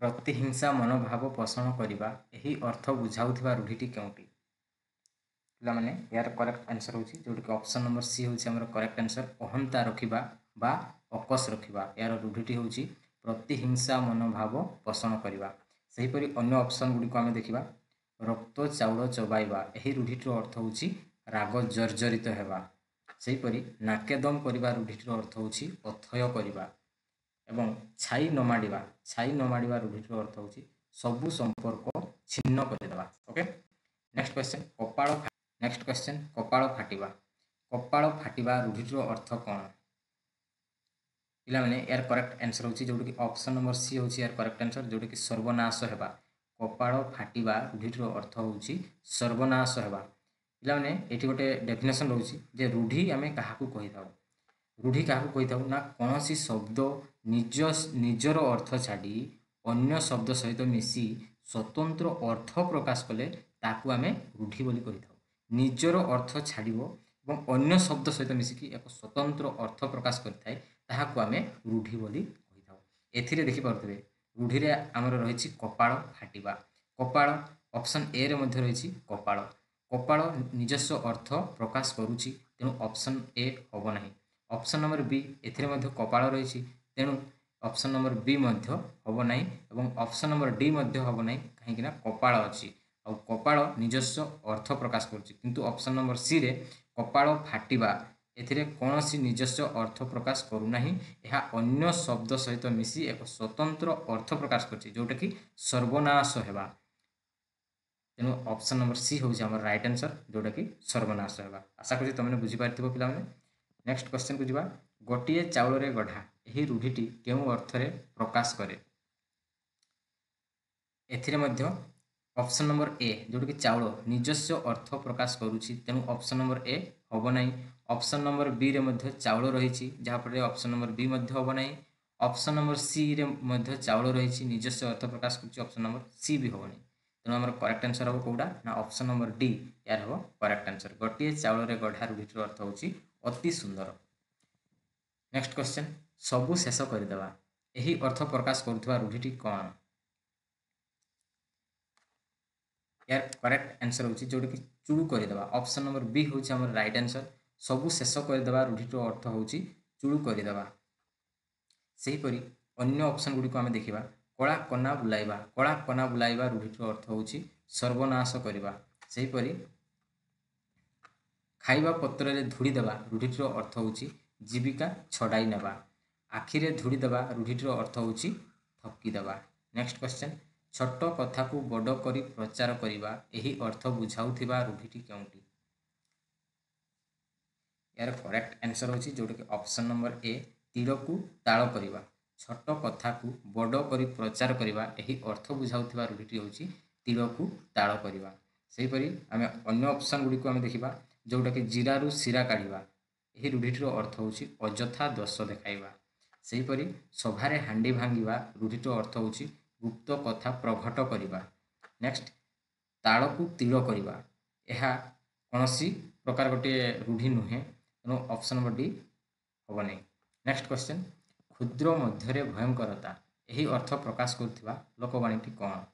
ପ୍ରତିହିଂସା ମନୋଭାବ ପୋଷଣ କରିବା ଏହି ଅର୍ଥ ବୁଝାଉଥିବା ରୂଢ଼ିଟି କେଉଁଟି? ପିଲାମାନେ ଏହାର କରେକ୍ଟ ଆନ୍ସର ହେଉଛି ଯେଉଁଟାକି ଅପସନ୍ ନମ୍ବର ସି ହେଉଛି ଆମର କରେକ୍ଟ ଆନ୍ସର ଅହନ୍ତା ରଖିବା ବା ଅକସ୍ ରଖିବା। ଏହାର ରୂଢ଼ିଟି ହେଉଛି ପ୍ରତିହିଂସା ମନୋଭାବ ପୋଷଣ କରିବା। ସେହିପରି ଅନ୍ୟ ଅପସନ୍ ଗୁଡ଼ିକୁ ଆମେ ଦେଖିବା। ରକ୍ତ ଚାଉଳ ଚୋବାଇବା ଏହି ରୂଢ଼ିଟିର ଅର୍ଥ ହେଉଛି ରାଗ ଜର୍ଜରିତ ହେବା। ସେହିପରି ନାକେଦମ କରିବା ରୂଢ଼ିଟିର ଅର୍ଥ ହେଉଛି ଅଥୟ କରିବା। ଏବଂ ଛାଇ ନ ମାଡ଼ିବା ରୂଢ଼ିଟିର ଅର୍ଥ ହେଉଛି ସବୁ ସମ୍ପର୍କ ଛିନ୍ନ କରିଦେବା। ଓକେ, ନେକ୍ସଟ କ୍ୱେଶ୍ଚନ କପାଳ ଫାଟିବା। କପାଳ ଫାଟିବା ରୂଢ଼ିଟିର ଅର୍ଥ କ'ଣ? ପିଲାମାନେ ଏହାର କରେକ୍ଟ ଆନ୍ସର ହେଉଛି ଯେଉଁଟାକି ଅପସନ୍ ନମ୍ବର ସି ହେଉଛି ଏହାର କରେକ୍ଟ ଆନ୍ସର ଯେଉଁଟାକି ସର୍ବନାଶ ହେବା। କପାଳ ଫାଟିବା ରୂଢ଼ିଟିର ଅର୍ଥ ହେଉଛି ସର୍ବନାଶ ହେବା। ପିଲାମାନେ ଏଠି ଗୋଟେ ଡେଫିନେସନ୍ ରହୁଛି ଯେ ରୂଢ଼ି ଆମେ କାହାକୁ କହିଥାଉ? ରୂଢ଼ି କାହାକୁ କହିଥାଉ ନା କୌଣସି ଶବ୍ଦ ନିଜର ଅର୍ଥ ଛାଡ଼ି ଅନ୍ୟ ଶବ୍ଦ ସହିତ ମିଶି ସ୍ୱତନ୍ତ୍ର ଅର୍ଥ ପ୍ରକାଶ କଲେ ତାକୁ ଆମେ ରୂଢ଼ି ବୋଲି କହିଥାଉ। ନିଜର ଅର୍ଥ ଛାଡ଼ିବ ଏବଂ ଅନ୍ୟ ଶବ୍ଦ ସହିତ ମିଶିକି ଏକ ସ୍ୱତନ୍ତ୍ର ଅର୍ଥ ପ୍ରକାଶ କରିଥାଏ ତାହାକୁ ଆମେ ରୂଢ଼ି ବୋଲି କହିଥାଉ। ଏଥିରେ ଦେଖିପାରୁଥିବେ ରୂଢ଼ିରେ ଆମର ରହିଛି କପାଳ ଫାଟିବା। କପାଳ ଅପସନ୍ ଏ ରେ ମଧ୍ୟ ରହିଛି କପାଳ। କପାଳ ନିଜସ୍ୱ ଅର୍ଥ ପ୍ରକାଶ କରୁଛି ତେଣୁ ଅପସନ୍ ଏ ହେବ ନାହିଁ। ଅପସନ୍ ନମ୍ବର ବି ଏଥିରେ ମଧ୍ୟ କପାଳ ରହିଛି ତେଣୁ ଅପସନ୍ ନମ୍ବର ବି ମଧ୍ୟ ହେବ ନାହିଁ ଏବଂ ଅପସନ୍ ନମ୍ବର ଡି ମଧ୍ୟ ହେବ ନାହିଁ କାହିଁକିନା କପାଳ ଅଛି ଆଉ କପାଳ ନିଜସ୍ୱ ଅର୍ଥ ପ୍ରକାଶ କରୁଛି। କିନ୍ତୁ ଅପସନ୍ ନମ୍ବର ସି ରେ କପାଳ ଫାଟିବା ଏଥିରେ କୌଣସି ନିଜସ୍ୱ ଅର୍ଥ ପ୍ରକାଶ କରୁନାହିଁ। ଏହା ଅନ୍ୟ ଶବ୍ଦ ସହିତ ମିଶି ଏକ ସ୍ୱତନ୍ତ୍ର ଅର୍ଥ ପ୍ରକାଶ କରୁଛି ଯେଉଁଟାକି ସର୍ବନାଶ ହେବା। ତେଣୁ ଅପସନ୍ ନମ୍ବର ସି ହେଉଛି ଆମର ରାଇଟ୍ ଆନ୍ସର ଯେଉଁଟାକି ସର୍ବନାଶ ହେବା। ଆଶା କରୁଛି ତୁମେ ବୁଝିପାରିଥିବ ପିଲାମାନେ। ନେକ୍ସଟ କ୍ୱେଶ୍ଚନକୁ ଯିବା। ଗୋଟିଏ ଚାଉଳରେ ଗଢ଼ା ଏହି ରୂଢ଼ିଟି କେଉଁ ଅର୍ଥରେ ପ୍ରକାଶ କରେ? ଏଥିରେ ମଧ୍ୟ ଅପସନ୍ ନମ୍ବର ଏ ଯେଉଁଟାକି ଚାଉଳ ନିଜସ୍ୱ ଅର୍ଥ ପ୍ରକାଶ କରୁଛି ତେଣୁ ଅପସନ୍ ନମ୍ବର ଏ ହେବ ନାହିଁ। ଅପସନ୍ ନମ୍ବର ବି ରେ ମଧ୍ୟ ଚାଉଳ ରହିଛି ଯାହାଫଳରେ ଅପସନ୍ ନମ୍ବର ବି ମଧ୍ୟ ହେବ ନାହିଁ। ଅପସନ୍ ନମ୍ବର ସି ରେ ମଧ୍ୟ ଚାଉଳ ରହିଛି ନିଜସ୍ୱ ଅର୍ଥ ପ୍ରକାଶ କରୁଛି ଅପସନ୍ ନମ୍ବର ସି ବି ହେବ ନାହିଁ। ତେଣୁ ଆମର କରେକ୍ଟ ଆନ୍ସର ହେବ କେଉଁଟା ନା ଅପସନ୍ ନମ୍ବର ଡି ଏହାର ହେବ କରେକ୍ଟ ଆନ୍ସର। ଗୋଟିଏ ଚାଉଳରେ ଗଢ଼ା ରୂଢ଼ିଟିର ଅର୍ଥ ହେଉଛି ଅତି ସୁନ୍ଦର। ନେକ୍ସଟ କ୍ୱେଶ୍ଚନ ସବୁ ଶେଷ କରିଦେବା ଏହି ଅର୍ଥ ପ୍ରକାଶ କରୁଥିବା ରୂଢ଼ିଟି କ'ଣ? यार करेक्ट आंसर होची जोटा कि चूड़ू करदेवा। ऑप्शन नंबर बी होची हमर राइट आंसर। सबु शेष करदेवा रूढ़ीर अर्थ होची चूड़ू करदेवा। सही परी अन्य ऑप्शन गुडी को आमे देखिबा। कला कना बुलाइबा। कला कना बुलाइबा रूढ़ीर अर्थ होची सर्वनाश करबा। सही परी खाइबा पत्र रे धूड़ी देवा रूढ़ीर अर्थ होची जीविका छड़ाई नेबा। आखिरे धूड़ी देवा रूढ़ीर अर्थ होची थकी देवा। नेक्स्ट क्वेश्चन छोट कथा को बड़ करी प्रचार करिबा एही अर्थ बुझाउथिबा रूढ़ीटी केउंटी? यार करेक्ट आंसर होची जोटा कि ऑप्शन नंबर ए तीर को ताल करिबा। छोट कथा को बड़ करी प्रचार करिबा एही अर्थ बुझाउथिबा रूढ़ीटी होची तीर को ताल करिबा। सही परी आमे अन्य ऑप्शन गुडी को आमे देखिबा जोटा कि जीरारु सिरा काढ़िबा एही रूढ़ीटीर अर्थ होची अजथा दोष देखाइबा। सही परी सभारे हांडी भांगिबा रूढ़ीटीर अर्थ होची गुप्त कथा प्रकट करिबा। नेक्स्ट ताल को तीर करिबा एहा कोनोसी प्रकार गोटे रूढ़ी नुहे तेणु ऑप्शन नंबर डी होबो नै। नेक्स्ट क्वेश्चन क्षुद्र मध्यरे भयंकरता एही अर्थ प्रकाश करथिबा लोकवाणीटी कोन?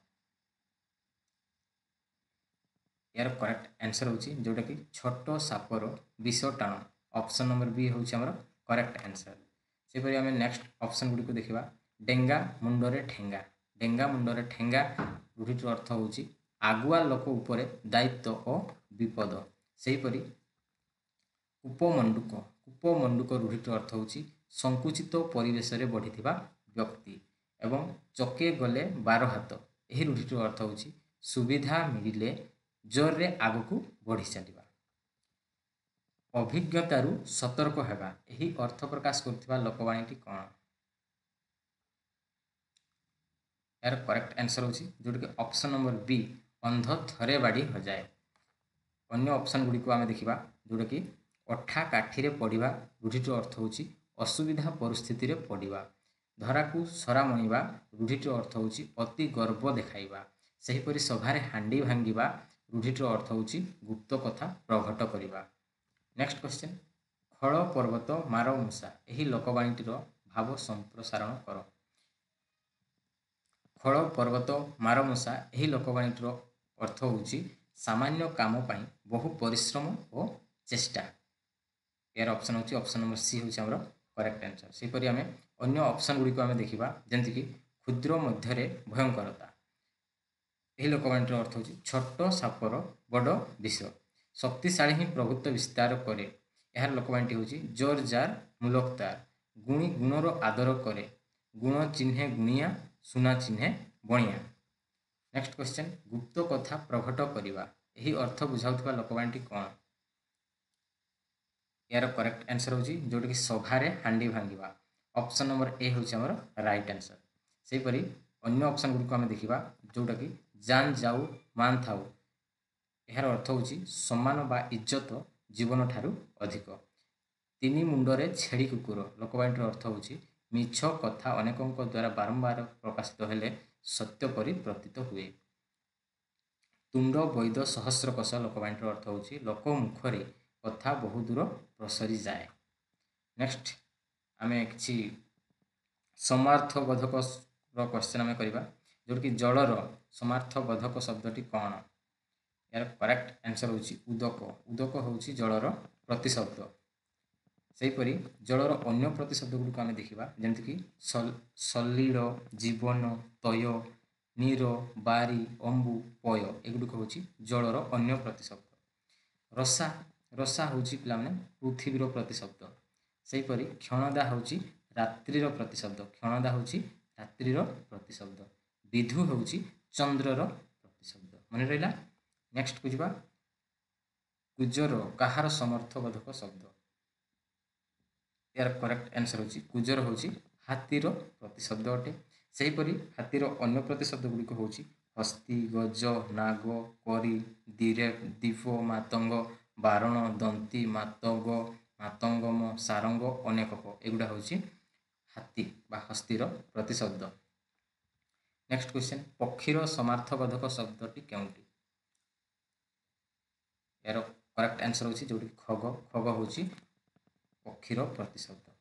यार करेक्ट आंसर होची जोटा कि छोट सापर विष टाण। ऑप्शन नंबर बी होची हमर करेक्ट आंसर। से परी हमें नेक्स्ट ऑप्शन गुडी को देखिबा। डेंगा मुंडरे ठेंगा। डेंगा मुंडरे ठेंगा रूढ़ीटीर अर्थ होची आगुआ लोक उपरे दायित्व और विपद। सही परी कूपमंडूक। कूपमंडूक रूढ़ीटीर अर्थ होची संकुचित परिवेश रे बढ़िथिबा व्यक्ति। एवं चके गले 12 हाथ एही रूढ़ीटीर अर्थ होची सुविधा मिलिले जोर रे आगु को बढ़ी चलिबा। अभिज्ञतारु सतर्क हेबा एही अर्थ प्रकाश करथिबा लोकवाणीटी कोन? यार करेक्ट आंसर होची जोटा कि ऑप्शन नंबर बी अंध थरे बाड़ी हजाए। अन्य ऑप्शन गुडी को आमे देखिबा जोटा कि अठा काठी रे पड़िबा रूढ़ीटीर अर्थ होची असुविधा परिस्थिति रे पड़िबा। धरा को सरा मणिबा रूढ़ीटीर अर्थ होची अति गर्व देखाइबा। सही परी सभारे हांडी भांगिबा रूढ़ीटीर अर्थ होची गुप्त कथा प्रकट करिबा। नेक्स्ट क्वेश्चन खड़ पर्वत मार मूषा एही लोकवाणीटीर भाव संप्रसारण कर। ଖଳ ପର୍ବତ ମାରମୂଷା ଏହି ଲୋକବାଣୀଟିର ଅର୍ଥ ହେଉଛି ସାମାନ୍ୟ କାମ ପାଇଁ ବହୁ ପରିଶ୍ରମ ଓ ଚେଷ୍ଟା। यार ऑप्शन होची ऑप्शन नंबर सी होची हमरो करेक्ट आंसर। सेपरि आमे अन्य ऑप्शन गुडी को आमे देखिबा जेंति कि क्षुद्र मध्यरे भयंकरता। एही लोकवाणीर अर्थ होची छोट सापर बड़ विष। शक्तिशाली ही प्रभुत्व विस्तार करे। यार लोकवाणीटी होची जोर जार मुलक तार। गुणी गुणर आदर करे। गुण चिन्हे गुणिया सुना चिन्हे बणिया। नेक्स्ट क्वेश्चन गुप्त कथा प्रकट करिबा एही अर्थ बुझाउतबा लोकवाणीटी कोन? यार करेक्ट आंसर होची जोटा कि सभारे हांडी भांगिबा। ऑप्शन नंबर ए होची हमर राइट आंसर। सेपरि अन्य ऑप्शन गुडी को आमे देखिबा जोटा कि जान जाऊ मान थाऊ। यार अर्थ होची सम्मान बा इज्जत जीवन ठारू अधिक। तीनी मुंडरे छेड़ी कुकुर लोकवाणीर अर्थ होची मिछ कथा अनेकंक द्वारा बारंबार प्रकाशित हेले सत्य परि प्रतीत हुए। तुंड वैद सहस्र कोश लोकवाणीर अर्थ होची लोक मुखरे कथा बहु दूर प्रसरी जाए। नेक्स्ट आमे किछि समार्थबोधक क्वेश्चन आमे करिबा जोटा कि जलर समार्थबोधक शब्दटी कोन? यार करेक्ट आंसर होची उदक। उदक होची जलर प्रतिशब्द। सेहीपरि जलर अन्य प्रतिशब्द गुडी को आमे देखिबा जेंति कि सलील जीवन तय नीर बारी अंबु पय एगुडी को होची जलर अन्य प्रतिशब्द। रसा रसा होची पिला माने पृथ्वीर प्रतिशब्द। सेहीपरि क्षणदा होची रात्रिर प्रतिशब्द। क्षणदा होची रात्रिर प्रतिशब्द। विधु होची चंद्रर प्रतिशब्द। मन रहिला। नेक्स्ट को जिबा कुजर कहार समर्थबोधक शब्द। यार करेक्ट आंसर होची कुजर होची हाथीर प्रतिशब्द अटे। सेहीपरि हाथीर अन्य प्रतिशब्द गुडी को होची हस्ती गज नाग करी दीप मातंग बारण दंती मातग मातंगम सारंग अनेकक एगुडा होची हाथी बा हस्तीर प्रतिशब्द। Next question पक्षीर समार्थबोधक शब्दटी केउंटी? यार करेक्ट आंसर होची जोटी खग। खग होची पक्षीर प्रतिशब्द।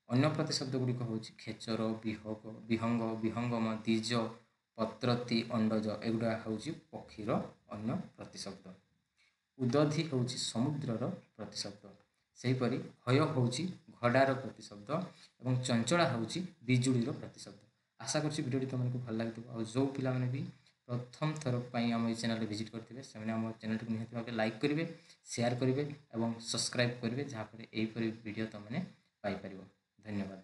अन्य प्रतिशब्द गुडी को होची खेचर विहग विहंग विहंगम द्विज पत्रती अंडज एगुडा होची पक्षीर अन्य प्रतिशब्द। उदधि होची समुद्रर प्रतिशब्द। सेहीपरि हय होची घड़ार प्रतिशब्द एवं चंचला होची बिजुड़ीर प्रतिशब्द। आशा करछि वीडियो तुमको भल लागिथिबो आ जो पिला माने भी प्रथम थर पई हम चैनल विजिट करथिबे सेमाने हम चैनल को निहत भाबे लाइक करिवे शेयर करिवे एवं सब्सक्राइब करिवे जहा पर एही परि वीडियो तुमने पाई परिबो। धन्यवाद।